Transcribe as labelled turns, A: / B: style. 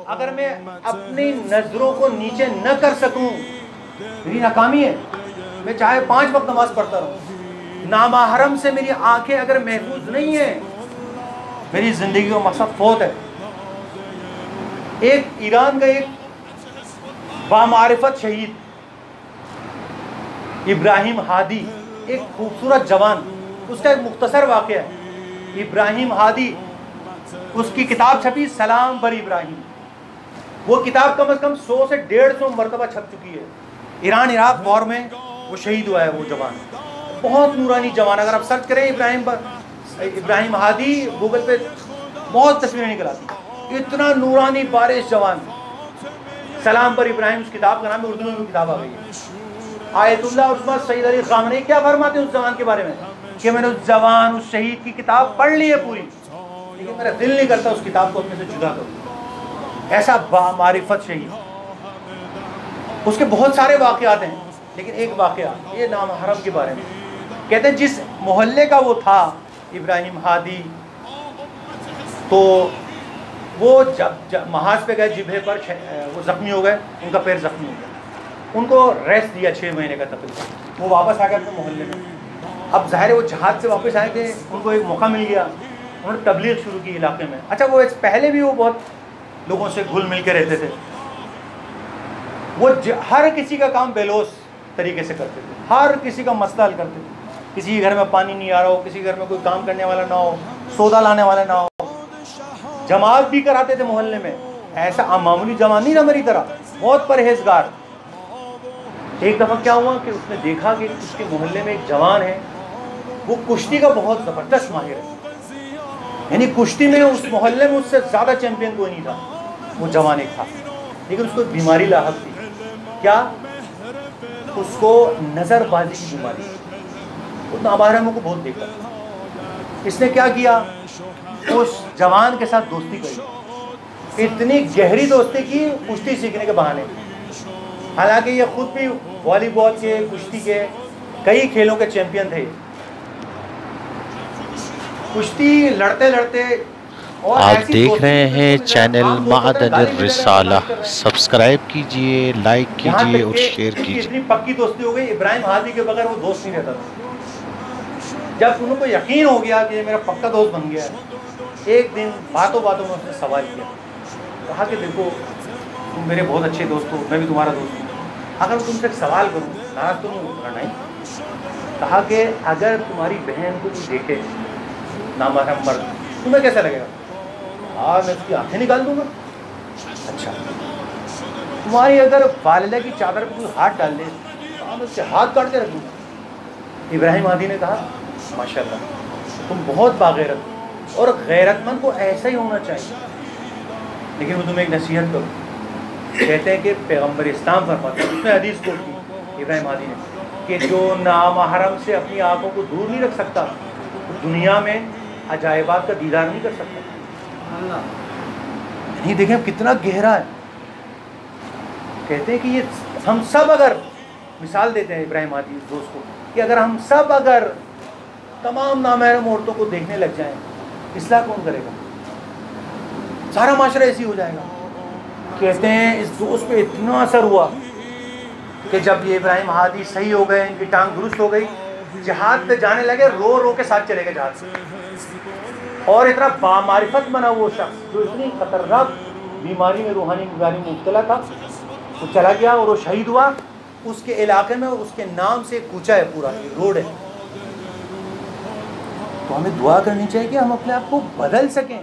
A: अगर मैं अपनी नजरों को नीचे न कर सकूं, मेरी नाकामी है। मैं चाहे 5 वक्त नमाज पढ़ता रहूं, नामहरम से मेरी आंखें अगर महफूज नहीं है, मेरी जिंदगी का मकसद फौत है। एक ईरान का एक बामारिफत शहीद इब्राहिम हादी, एक खूबसूरत जवान, उसका एक मुख्तसर वाक़या है। इब्राहिम हादी, उसकी किताब छपी सलाम बर इब्राहिम। वो किताब कम से कम 100 से 150 मरतबा छप चुकी है। ईरान इराक वॉर में वो शहीद हुआ है वो जवान। बहुत नूरानी जवान, अगर आप सर्च करें इब्राहिम हादी गूगल पे बहुत तस्वीरें निकल आती, इतना नूरानी बारिश जवान। सलाम पर इब्राहिम उस किताब का नाम है, उर्दू में भी किताब आ गई है। आयतुल्लाह उस्मान सईद अली ख़ामनेई क्या फरमाते हैं उस जवान के बारे में कि मैंने उस जवान, उस शहीद की किताब पढ़ ली है पूरी, लेकिन मेरा दिल नहीं करता उस किताब को अपने से जुदा करूं। ऐसा बामारिफत शहीद। उसके बहुत सारे वाक़यात हैं, लेकिन एक वाक़या ये नामहरम के बारे में कहते हैं। जिस मोहल्ले का वो था इब्राहिम हादी, तो वो जब महाज पे गए, जिब्हे पर वो ज़ख्मी हो गए, उनका पैर ज़ख्मी हो गया, उनको रेस्ट दिया 6 महीने का तकरीबन। वो वापस आ गए अपने मोहल्ले में। अब ज़ाहिर है वो जहाज़ से वापस आए थे, उनको एक मौका मिल गया, उन्होंने तबलीग शुरू की इलाके में। अच्छा, वो पहले भी वो बहुत लोगों से घुल मिल के रहते थे। वो हर किसी का काम बेलोस तरीके से करते थे, हर किसी का मसला हल करते थे। किसी के घर में पानी नहीं आ रहा हो, किसी के घर में कोई काम करने वाला ना हो, सौदा लाने वाला ना हो, जमात भी कराते थे मोहल्ले में। ऐसा मामूली जमात नहीं था, मेरी तरह बहुत परहेजगार। एक दफ़ा क्या हुआ कि उसने देखा कि उसके मोहल्ले में एक जवान है, वो कुश्ती का बहुत ज़बरदस्त माहिर है, यानी कुश्ती में उस मोहल्ले में उससे ज़्यादा चैंपियन कोई नहीं था। वो जवान एक था, लेकिन उसको एक बीमारी लाहक थी। क्या? उसको नज़रबाजी की बीमारी। वो नाबारमों को बहुत देखता था। इसने क्या किया, उस जवान के साथ दोस्ती करी, इतनी गहरी दोस्ती की कुश्ती सीखने के बहाने। हालांकि ये खुद भी वॉलीबॉल के, कुश्ती के कई खेलों के चैंपियन थे। कुश्ती लड़ते लड़ते और
B: आप देख रहे हैं चैनल मादनिर रिसाला। सब्सक्राइब कीजिए, लाइक कीजिए और शेयर कीजिए।
A: इतनी पक्की दोस्ती हो गई, इब्राहिम हादी के बगैर वो दोस्त नहीं रहता था। जब उनको यकीन हो गया कि ये मेरा पक्का दोस्त बन गया है, एक दिन बातों बातों में उसने सवाल किया, कहा कि देखो तुम मेरे बहुत अच्छे दोस्त हो, मैं भी तुम्हारा दोस्त हूँ, अगर तुमसे एक सवाल करूँ, नाराज तो नहीं? कहा कि अगर तुम्हारी बहन को कोई देखे नामहरम मर्द, तुम्हें कैसा लगेगा? मैं उसकी आंखें निकाल दूंगा। अच्छा, तुम्हारी अगर वालिदा की चादर पर कोई हाथ डाल दे तो मैं उसके हाथ काट के रख दूंगा। इब्राहिम हादी ने कहा, माशाल्लाह तुम बहुत बागैरत हो, और गैरतमंद को ऐसा ही होना चाहिए। लेकिन वो तुम्हें एक नसीहत करूँ, कहते हैं कि पैगम्बर इस्लाम फरमाते हैं, उसने हदीस कोट की इब्राहिम हादी ने, कि जो नामहरम से अपनी आंखों को दूर नहीं रख सकता, तो दुनिया में अजायबात का दीदार नहीं कर सकता। नहीं, देखें कितना गहरा है। कहते हैं कि ये हम सब अगर मिसाल देते हैं इब्राहिम हादी दोस्त को, कि अगर हम सब अगर तमाम नामहरम औरतों को देखने लग जाएं, इस्लाह कौन करेगा? सारा माशरा ऐसी हो जाएगा। कहते हैं इस दोस्त पे इतना असर हुआ कि जब ये इब्राहिम हादी सही हो गए, इनकी टांग दुरुस्त हो गई, जहाज पे जाने लगे, रो रो के साथ चले गए जहाज से। और इतना बामारिफत बना वो शख्स जो इतनी खतरनाक बीमारी में, रूहानी बीमारी में मुब्तला था, वो चला गया और वो शहीद हुआ। उसके इलाके में उसके नाम से कूचा है, पूरा रोड है। तो हमें दुआ करनी चाहिए कि हम अपने आप को बदल सकें।